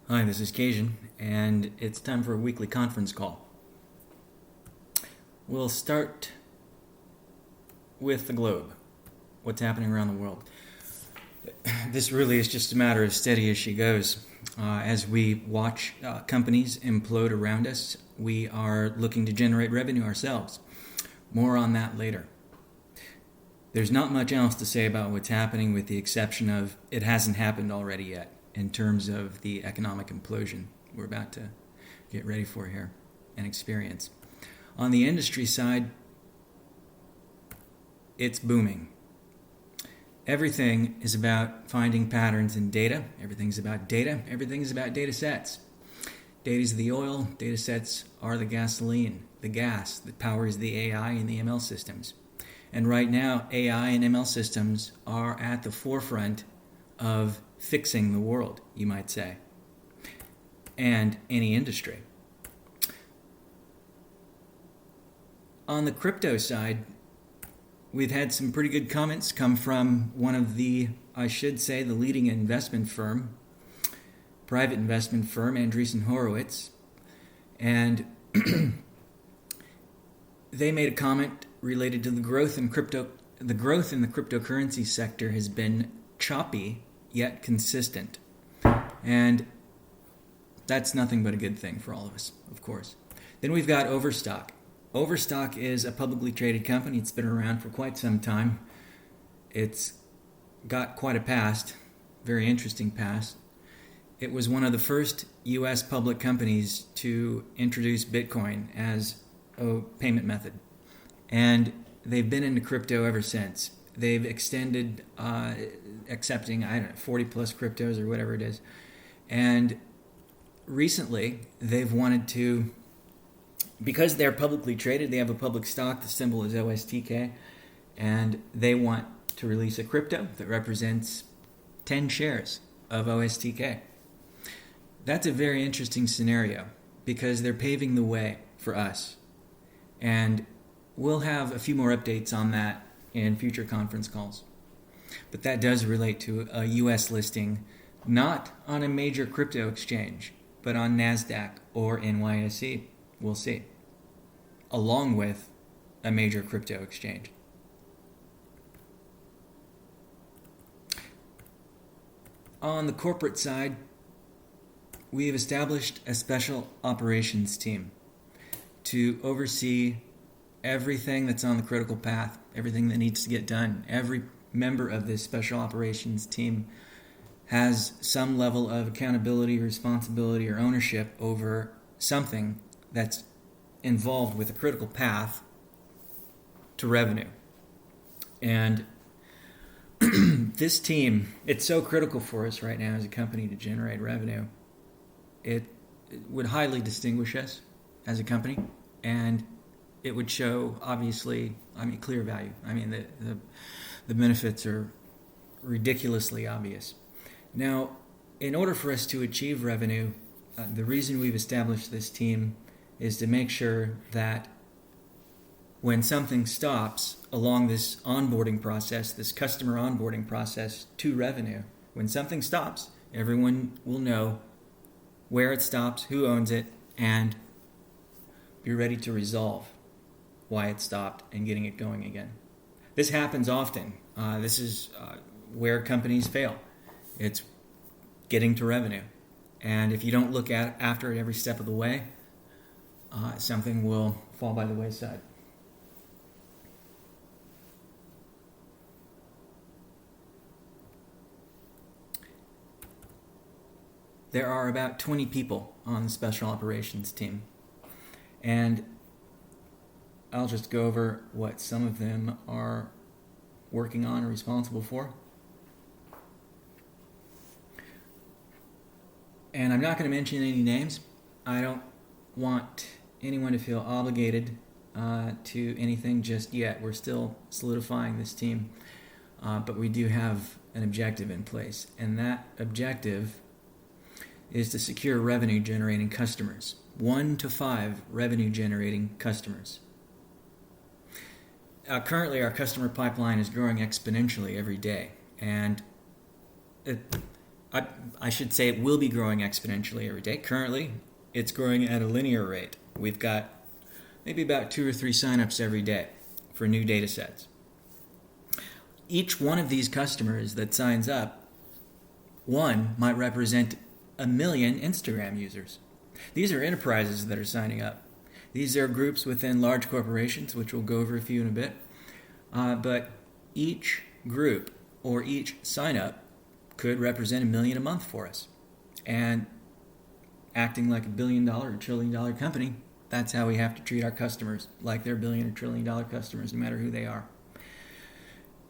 Hi, this is Cajun, and it's time for a weekly conference call. We'll start with the globe, what's happening around the world. This really is just a matter of steady as she goes. As we watch companies implode around us, we are looking to generate revenue ourselves. More on that later. There's not much else to say about what's happening with the exception of it hasn't happened already yet in terms of the economic implosion we're about to get ready for here and experience. On the industry side, it's booming. Everything is about finding patterns in data. Everything's about data. Everything's about data sets. Data's the oil. Data sets are the gasoline, the gas that powers the AI and the ML systems. And right now, AI and ML systems are at the forefront of fixing the world, you might say, and any industry. On the crypto side, we've had some pretty good comments come from one of the, I should say, the leading investment firm, private investment firm, Andreessen Horowitz, and they made a comment related to the growth in crypto. The growth in the cryptocurrency sector has been choppy yet consistent, and that's nothing but a good thing for all of us, of course. Then we've got Overstock. Overstock is a publicly traded company. It's been around for quite some time. It's got quite a past, very interesting past. It was one of the first U.S. public companies to introduce Bitcoin as a payment method, and they've been into crypto ever since. They've extended accepting, 40 plus cryptos or whatever it is. And recently, they've wanted to, because they're publicly traded, they have a public stock, the symbol is OSTK, and they want to release a crypto that represents 10 shares of OSTK. That's a very interesting scenario because they're paving the way for us. And we'll have a few more updates on that in future conference calls. But that does relate to a U.S. listing, not on a major crypto exchange, but on NASDAQ or NYSE, we'll see, along with a major crypto exchange. On the corporate side, we have established a special operations team to oversee everything that's on the critical path, everything that needs to get done. Every member of this special operations team has some level of accountability, responsibility, or ownership over something that's involved with a critical path to revenue. And this team, it's so critical for us right now as a company to generate revenue. It would highly distinguish us as a company, and it would show, obviously, clear value. The benefits are ridiculously obvious. Now, in order for us to achieve revenue, the reason we've established this team is to make sure that when something stops along this onboarding process, this customer onboarding process to revenue, when something stops, everyone will know where it stops, who owns it, and be ready to resolve why it stopped and getting it going again. This happens often. This is where companies fail. It's getting to revenue. And if you don't look after it every step of the way, something will fall by the wayside. There are about 20 people on the special operations team. And I'll just go over what some of them are working on or responsible for. And I'm not going to mention any names. I don't want anyone to feel obligated to anything just yet. We're still solidifying this team. But we do have an objective in place. And that objective is to secure revenue-generating customers. 1 to 5 revenue-generating customers. Currently, our customer pipeline is growing exponentially every day, and I should say it will be growing exponentially every day. Currently, it's growing at a linear rate. We've got maybe about 2 or 3 signups every day for new data sets. Each one of these customers that signs up, one might represent 1 million Instagram users. These are enterprises that are signing up. These are groups within large corporations, which we'll go over a few in a bit. But each group or each sign up could represent 1 million a month for us. And acting like $1 billion or $1 trillion company, that's how we have to treat our customers, like they're $1 billion or $1 trillion customers, no matter who they are.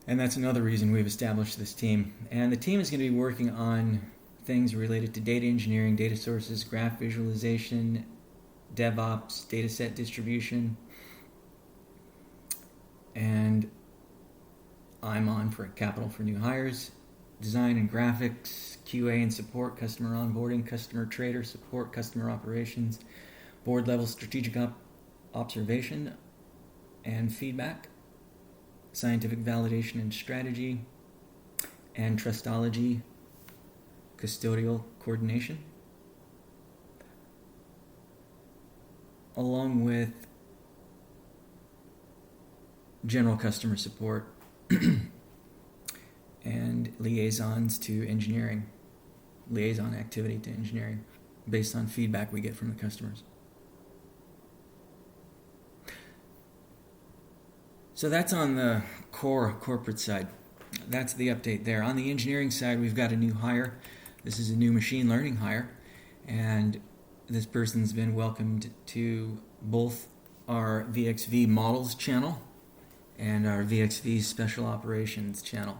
And that's another reason we've established this team. And the team is going to be working on things related to data engineering, data sources, graph visualization, DevOps, data set distribution. And I'm on for capital for new hires, design and graphics, QA and support, customer onboarding, customer trader support, customer operations, board level strategic observation and feedback, scientific validation and strategy, and trustology, custodial coordination, along with general customer support and liaisons to engineering, liaison activity to engineering based on feedback we get from the customers. So that's on the core corporate side. That's the update there. On the engineering side, we've got a new hire. This is a new machine learning hire, and this person's been welcomed to both our VXV models channel and our VXV special operations channel.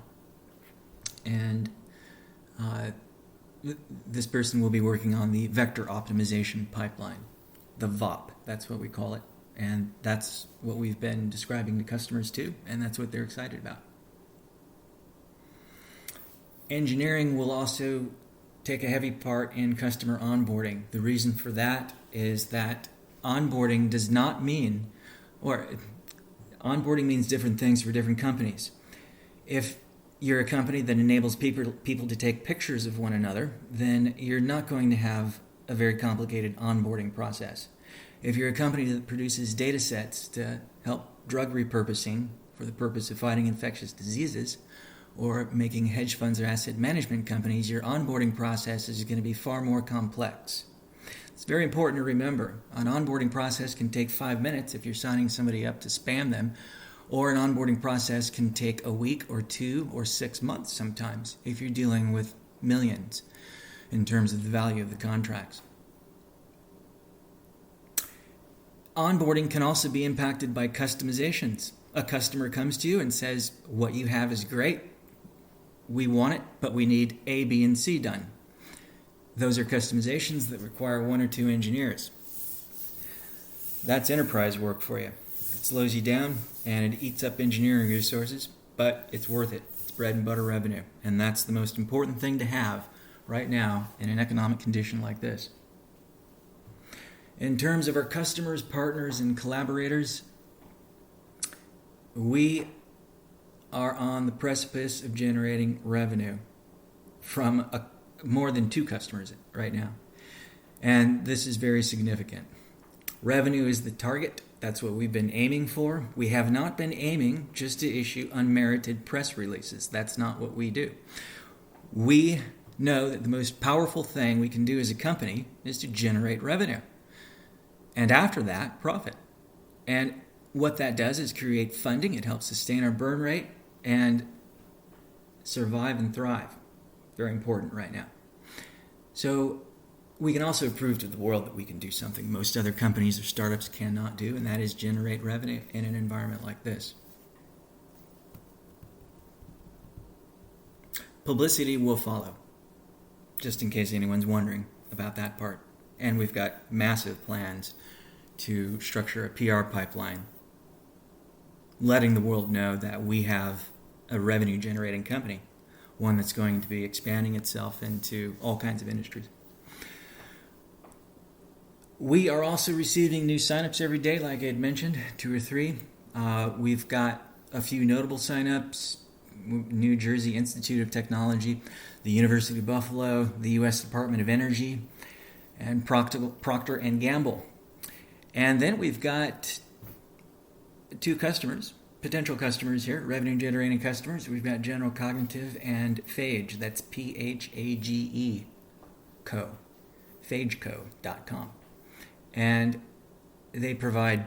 And this person will be working on the vector optimization pipeline, the VOP, that's what we call it. And that's what we've been describing to customers too, and that's what they're excited about. Engineering will also take a heavy part in customer onboarding. The reason for that is that onboarding does not mean, or onboarding means different things for different companies. If you're a company that enables people to take pictures of one another, then you're not going to have a very complicated onboarding process. If you're a company that produces data sets to help drug repurposing for the purpose of fighting infectious diseases, or making hedge funds or asset management companies, your onboarding process is going to be far more complex. It's very important to remember, an onboarding process can take 5 minutes if you're signing somebody up to spam them, or an onboarding process can take a week or 2 or 6 months sometimes if you're dealing with millions in terms of the value of the contracts. Onboarding can also be impacted by customizations. A customer comes to you and says, what you have is great, we want it, but we need A, B, and C done. Those are customizations that require 1 or 2 engineers. That's enterprise work for you. It slows you down and it eats up engineering resources, but it's worth it. It's bread and butter revenue, and that's the most important thing to have right now in an economic condition like this. In terms of our customers, partners, and collaborators, we are on the precipice of generating revenue from more than 2 customers right now. And this is very significant. Revenue is the target. That's what we've been aiming for. We have not been aiming just to issue unmerited press releases. That's not what we do. We know that the most powerful thing we can do as a company is to generate revenue. And after that, profit. And what that does is create funding. It helps sustain our burn rate and survive and thrive. Very important right now. So we can also prove to the world that we can do something most other companies or startups cannot do, and that is generate revenue in an environment like this. Publicity will follow, just in case anyone's wondering about that part. And we've got massive plans to structure a PR pipeline, letting the world know that we have a revenue-generating company, one that's going to be expanding itself into all kinds of industries. We are also receiving new signups every day, like I had mentioned, 2 or 3. We've got a few notable signups, New Jersey Institute of Technology, the University of Buffalo, the U.S. Department of Energy, and Procter & Gamble. And then we've got two customers, potential customers here, revenue-generating customers. We've got General Cognitive and Phage. That's P-H-A-G-E Co. phageco.com. And they provide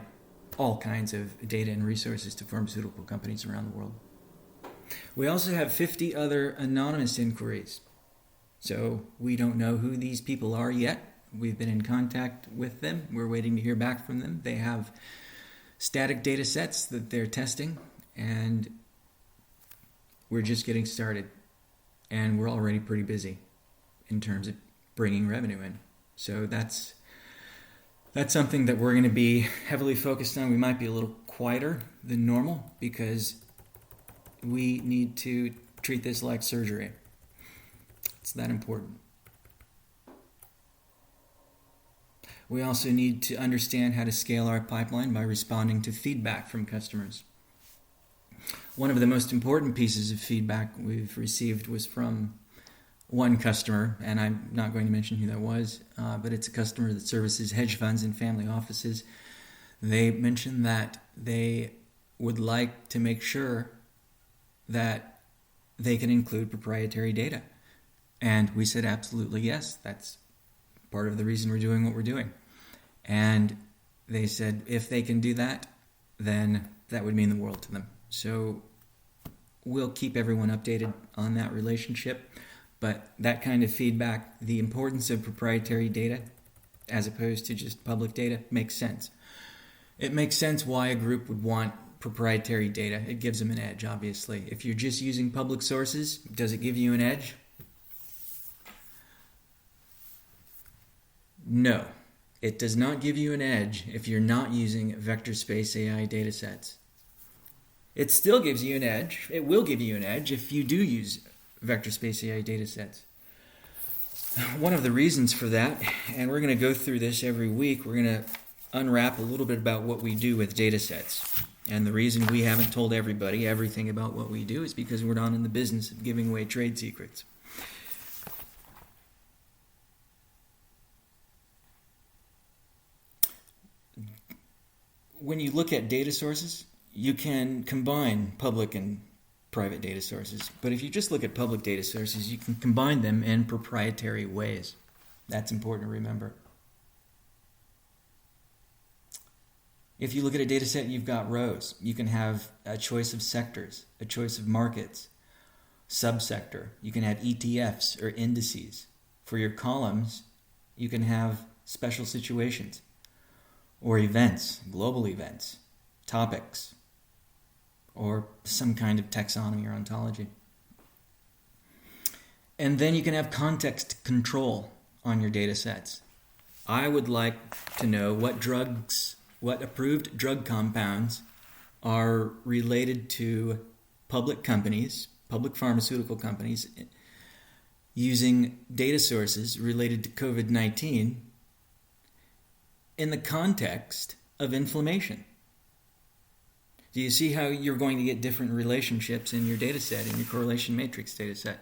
all kinds of data and resources to pharmaceutical companies around the world. We also have 50 other anonymous inquiries. So we don't know who these people are yet. We've been in contact with them. We're waiting to hear back from them. They have static data sets that they're testing, and we're just getting started. And we're already pretty busy in terms of bringing revenue in. So that's something that we're going to be heavily focused on. We might be a little quieter than normal because we need to treat this like surgery. It's that important. We also need to understand how to scale our pipeline by responding to feedback from customers. One of the most important pieces of feedback we've received was from one customer, and I'm not going to mention who that was, but it's a customer that services hedge funds and family offices. They mentioned that they would like to make sure that they can include proprietary data. And we said, absolutely yes, that's part of the reason we're doing what we're doing. And they said if they can do that, then that would mean the world to them. So we'll keep everyone updated on that relationship. But that kind of feedback, the importance of proprietary data as opposed to just public data, makes sense. It makes sense why a group would want proprietary data. It gives them an edge, obviously. If you're just using public sources, does it give you an edge? No, it does not give you an edge if you're not using VectorspaceAI datasets. It still gives you an edge. It will give you an edge if you do use VectorspaceAI datasets. One of the reasons for that, and we're going to go through this every week, we're going to unwrap a little bit about what we do with datasets. And the reason we haven't told everybody everything about what we do is because we're not in the business of giving away trade secrets. When you look at data sources, you can combine public and private data sources. But if you just look at public data sources, you can combine them in proprietary ways. That's important to remember. If you look at a data set, you've got rows. You can have a choice of sectors, a choice of markets, subsector. You can have ETFs or indices. For your columns, you can have special situations or events, global events, topics, or some kind of taxonomy or ontology. And then you can have context control on your data sets. I would like to know what approved drug compounds are related to public companies, public pharmaceutical companies, using data sources related to COVID-19 in the context of inflammation. Do you see how you're going to get different relationships in your data set, in your correlation matrix data set?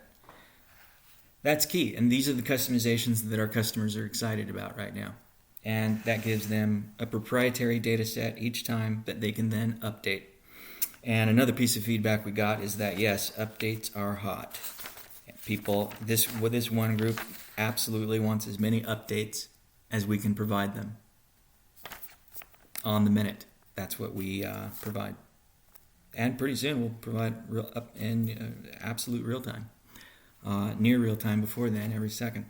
That's key, and these are the customizations that our customers are excited about right now. And that gives them a proprietary data set each time that they can then update. And another piece of feedback we got is that, yes, updates are hot. This one group absolutely wants as many updates as we can provide them on the minute. That's what we provide. And pretty soon we'll provide absolute real time, near real time before then, every second.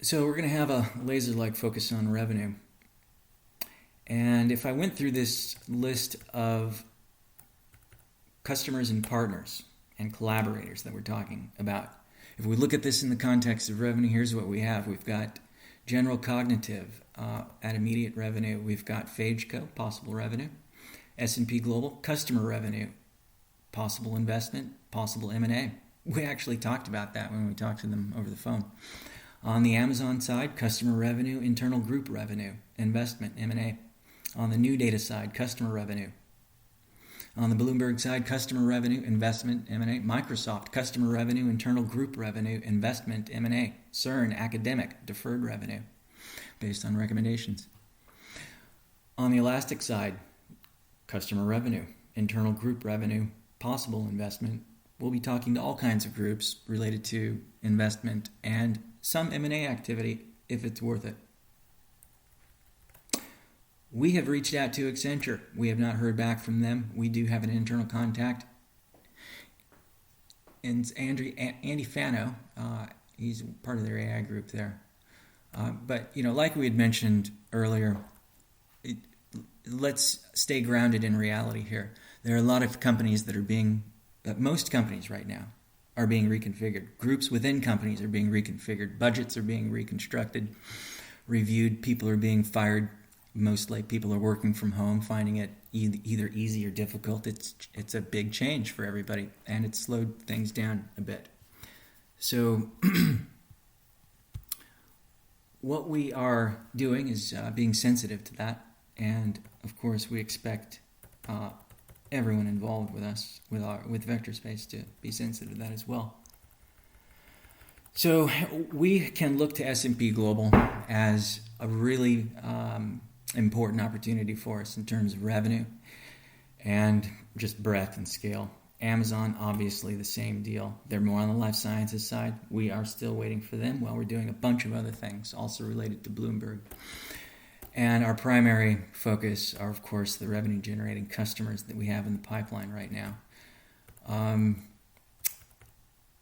So we're going to have a laser-like focus on revenue. And if I went through this list of customers and partners and collaborators that we're talking about, if we look at this in the context of revenue, here's what we have. We've got General Cognitive at immediate revenue. We've got PhageCo, possible revenue. S&P Global, customer revenue. Possible investment, possible M&A. We actually talked about that when we talked to them over the phone. On the Amazon side, customer revenue, internal group revenue, investment, M&A. On the new data side, customer revenue. On the Bloomberg side, customer revenue, investment, M&A. Microsoft, customer revenue, internal group revenue, investment, M&A. CERN, academic, deferred revenue, based on recommendations. On the Elastic side, customer revenue, internal group revenue, possible investment. We'll be talking to all kinds of groups related to investment and some M&A activity if it's worth it. We have reached out to Accenture. We have not heard back from them. We do have an internal contact. And it's Andy Fano. He's part of their AI group there. But, like we had mentioned earlier, let's stay grounded in reality here. There are a lot of companies most companies right now are being reconfigured. Groups within companies are being reconfigured. Budgets are being reconstructed, reviewed. People are being fired. Mostly people are working from home, finding it either easy or difficult. It's a big change for everybody, and it's slowed things down a bit. So what we are doing is being sensitive to that, and of course we expect everyone involved with us, with VectorSpace, to be sensitive to that as well. So we can look to S&P Global as a really important opportunity for us in terms of revenue and just breadth and scale. Amazon, obviously the same deal. They're more on the life sciences side. We are still waiting for them while we're doing a bunch of other things also related to Bloomberg. And our primary focus are, of course, the revenue-generating customers that we have in the pipeline right now.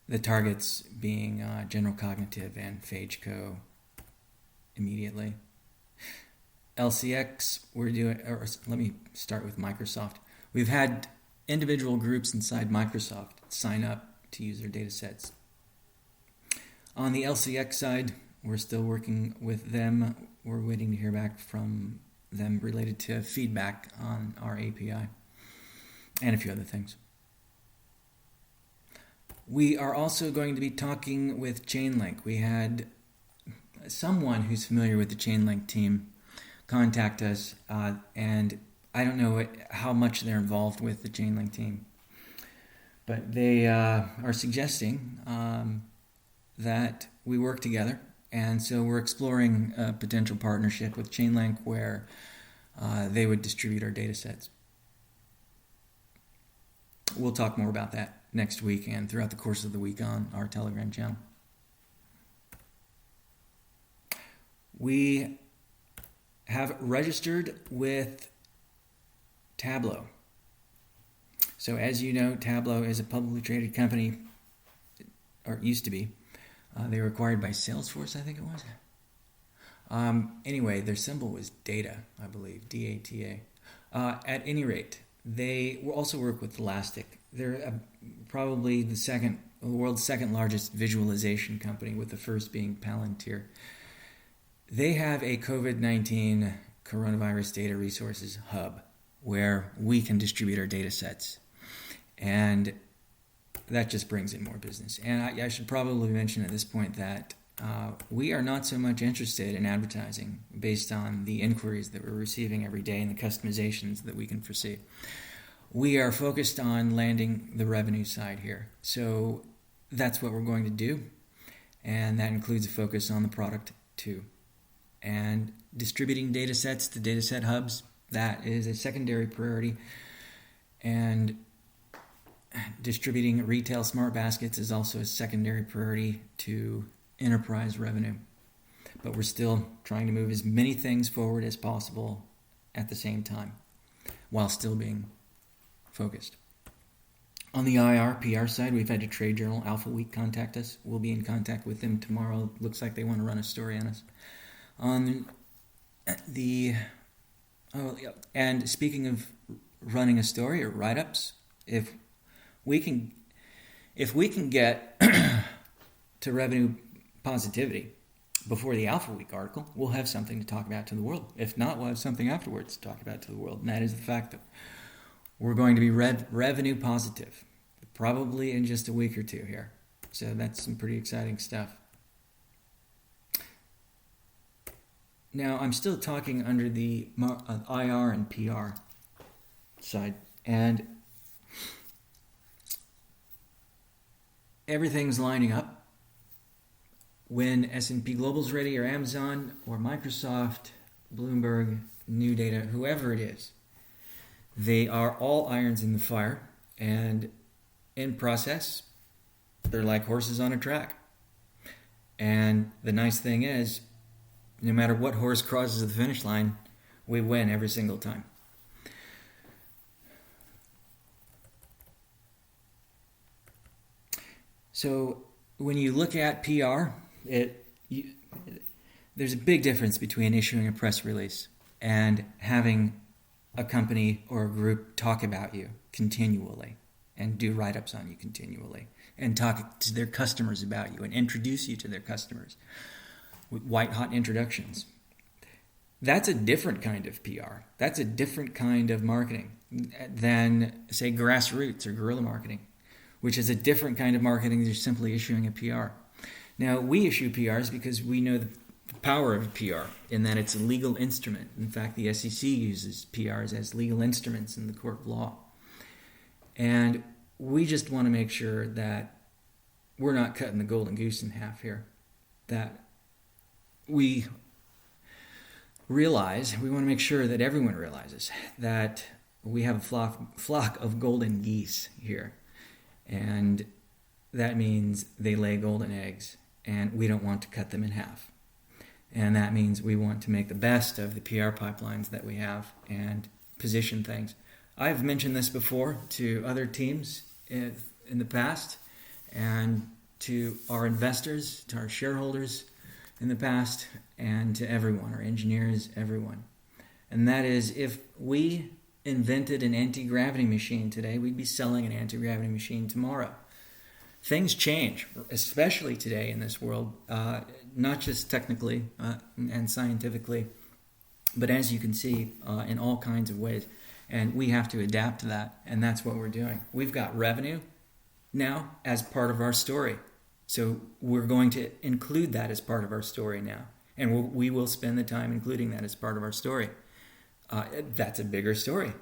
The targets being General Cognitive and PhageCo immediately. LCX, let me start with Microsoft. We've had individual groups inside Microsoft sign up to use their data sets. On the LCX side, we're still working with them. We're waiting to hear back from them related to feedback on our API and a few other things. We are also going to be talking with Chainlink. We had someone who's familiar with the Chainlink team contact us, and I don't know how much they're involved with the Chainlink team, but they are suggesting that we work together, and so we're exploring a potential partnership with Chainlink where they would distribute our data sets. We'll talk more about that next week and throughout the course of the week on our Telegram channel. We have registered with Tableau. So as you know, Tableau is a publicly traded company, or used to be. They were acquired by Salesforce, I think it was. Anyway, their symbol was Data, I believe, DATA. At any rate, they also work with Elastic. They're probably the world's second largest visualization company, with the first being Palantir. They have a COVID-19 coronavirus data resources hub where we can distribute our data sets. And that just brings in more business. And I should probably mention at this point that we are not so much interested in advertising based on the inquiries that we're receiving every day and the customizations that we can foresee. We are focused on landing the revenue side here. So that's what we're going to do. And that includes a focus on the product too. And distributing data sets to data set hubs, that is a secondary priority. And distributing retail smart baskets is also a secondary priority to enterprise revenue. But we're still trying to move as many things forward as possible at the same time while still being focused. On the IR, PR side, we've had a trade journal, Alpha Week, contact us. We'll be in contact with them tomorrow. Looks like they want to run a story on us. And speaking of running a story or write-ups, if we can get to revenue positivity before the Alpha Week article, we'll have something to talk about to the world. If not, we'll have something afterwards to talk about to the world, and that is the fact that we're going to be revenue positive, probably in just a week or two here. So that's some pretty exciting stuff. Now, I'm still talking under the IR and PR side, and everything's lining up. When S&P Global's ready, or Amazon, or Microsoft, Bloomberg, New Data, whoever it is, they are all irons in the fire, and in process, they're like horses on a track. And the nice thing is, no matter what horse crosses the finish line, we win every single time. So when you look at PR, there's a big difference between issuing a press release and having a company or a group talk about you continually and do write-ups on you continually and talk to their customers about you and introduce you to their customers with white-hot introductions. That's a different kind of PR. That's a different kind of marketing than, say, grassroots or guerrilla marketing, which is a different kind of marketing than just simply issuing a PR. Now, we issue PRs because we know the power of a PR in that it's a legal instrument. In fact, the SEC uses PRs as legal instruments in the court of law. And we just want to make sure that we're not cutting the golden goose in half here, that we want to make sure that everyone realizes that we have a flock of golden geese here. And that means they lay golden eggs, and we don't want to cut them in half. And that means we want to make the best of the PR pipelines that we have and position things. I've mentioned this before to other teams in the past, and to our investors, to our shareholders in the past, and to everyone, our engineers, everyone. And that is, if we invented an anti-gravity machine today, we'd be selling an anti-gravity machine tomorrow. Things change, especially today in this world, not just technically and scientifically, but as you can see, in all kinds of ways. And we have to adapt to that, and that's what we're doing. We've got revenue now as part of our story. So we're going to include that as part of our story now. And we will spend the time including that as part of our story. That's a bigger story,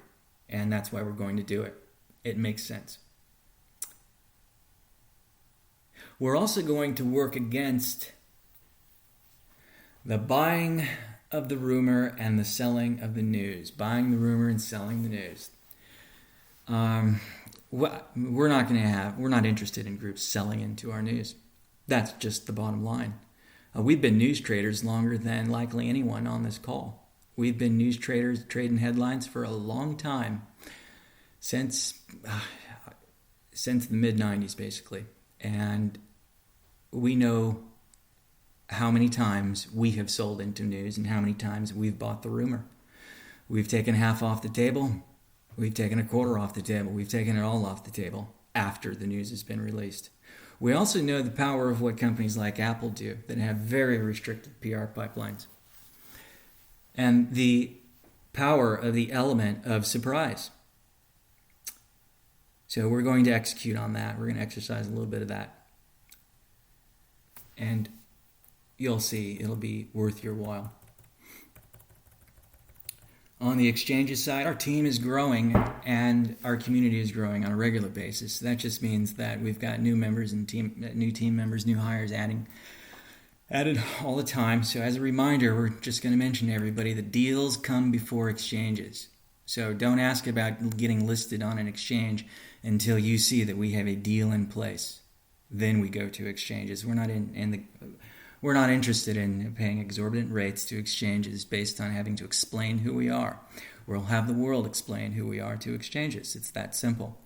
and that's why we're going to do it. It makes sense. We're also going to work against the buying of the rumor and the selling of the news. Buying the rumor and selling the news. We're not interested in groups selling into our news. That's just the bottom line. We've been news traders longer than likely anyone on this call. We've been news traders trading headlines for a long time, since the mid-90s basically. And we know how many times we have sold into news and how many times we've bought the rumor. We've taken half off the table. We've taken a quarter off the table. We've taken it all off the table after the news has been released. We also know the power of what companies like Apple do that have very restricted PR pipelines. And the power of the element of surprise. So we're going to execute on that. We're going to exercise a little bit of that. And you'll see it'll be worth your while. On the exchanges side, our team is growing and our community is growing on a regular basis. That just means that we've got new members and new team members, new hires added all the time. So as a reminder, we're just going to mention to everybody that deals come before exchanges. So don't ask about getting listed on an exchange until you see that we have a deal in place. Then we go to exchanges. We're not interested in paying exorbitant rates to exchanges based on having to explain who we are. We'll have the world explain who we are to exchanges. It's that simple.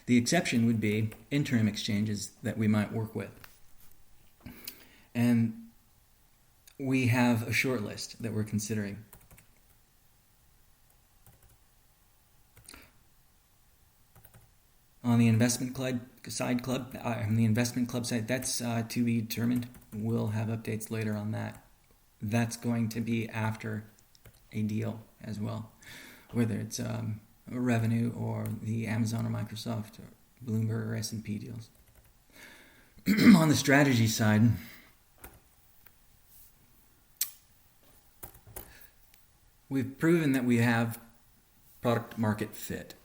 The exception would be interim exchanges that we might work with. And we have a short list that we're considering. On the investment club side, that's to be determined. We'll have updates later on that. That's going to be after a deal as well, whether it's revenue or the Amazon or Microsoft or Bloomberg or S&P deals. On the strategy side, we've proven that we have product market fit.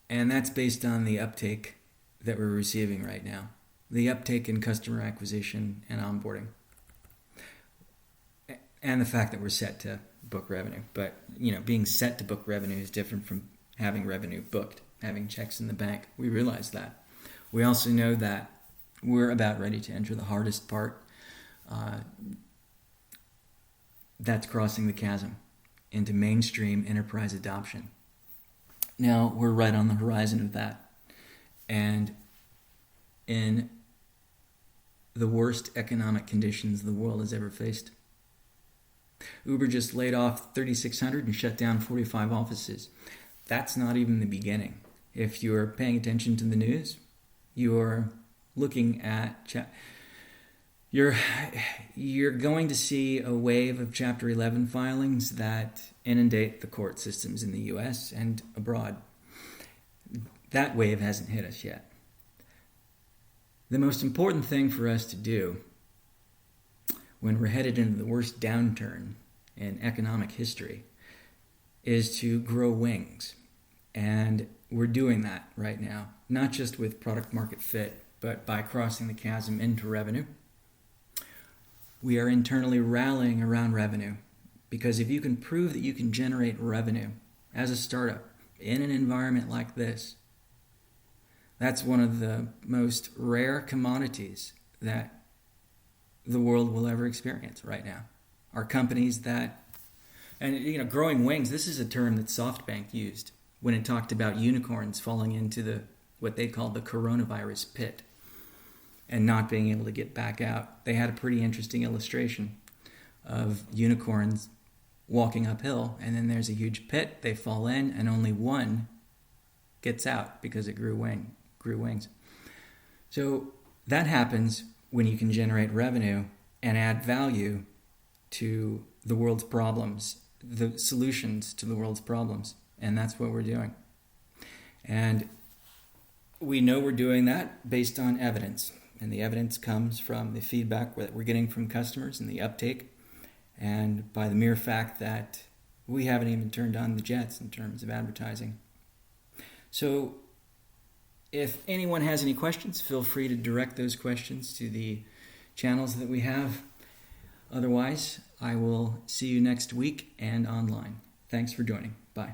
And that's based on the uptake that we're receiving right now. The uptake in customer acquisition and onboarding. And the fact that we're set to book revenue. But, being set to book revenue is different from having revenue booked, having checks in the bank. We realize that. We also know that we're about ready to enter the hardest part. That's crossing the chasm into mainstream enterprise adoption. Now, we're right on the horizon of that. And in the worst economic conditions the world has ever faced. Uber just laid off 3,600 and shut down 45 offices. That's not even the beginning. If you're paying attention to the news, you're looking at... You're going to see a wave of Chapter 11 filings that inundate the court systems in the U.S. and abroad. That wave hasn't hit us yet. The most important thing for us to do when we're headed into the worst downturn in economic history is to grow wings. And we're doing that right now, not just with product market fit, but by crossing the chasm into revenue. We are internally rallying around revenue, because if you can prove that you can generate revenue as a startup in an environment like this, that's one of the most rare commodities that the world will ever experience right now. Are companies that, and growing wings, this is a term that SoftBank used when it talked about unicorns falling into what they called the coronavirus pit and not being able to get back out. They had a pretty interesting illustration of unicorns walking uphill, and then there's a huge pit, they fall in, and only one gets out because it grew wings. So that happens when you can generate revenue and add value to the world's problems, the solutions to the world's problems. And that's what we're doing. And we know we're doing that based on evidence. And the evidence comes from the feedback that we're getting from customers and the uptake, and by the mere fact that we haven't even turned on the jets in terms of advertising. So if anyone has any questions, feel free to direct those questions to the channels that we have. Otherwise, I will see you next week and online. Thanks for joining. Bye.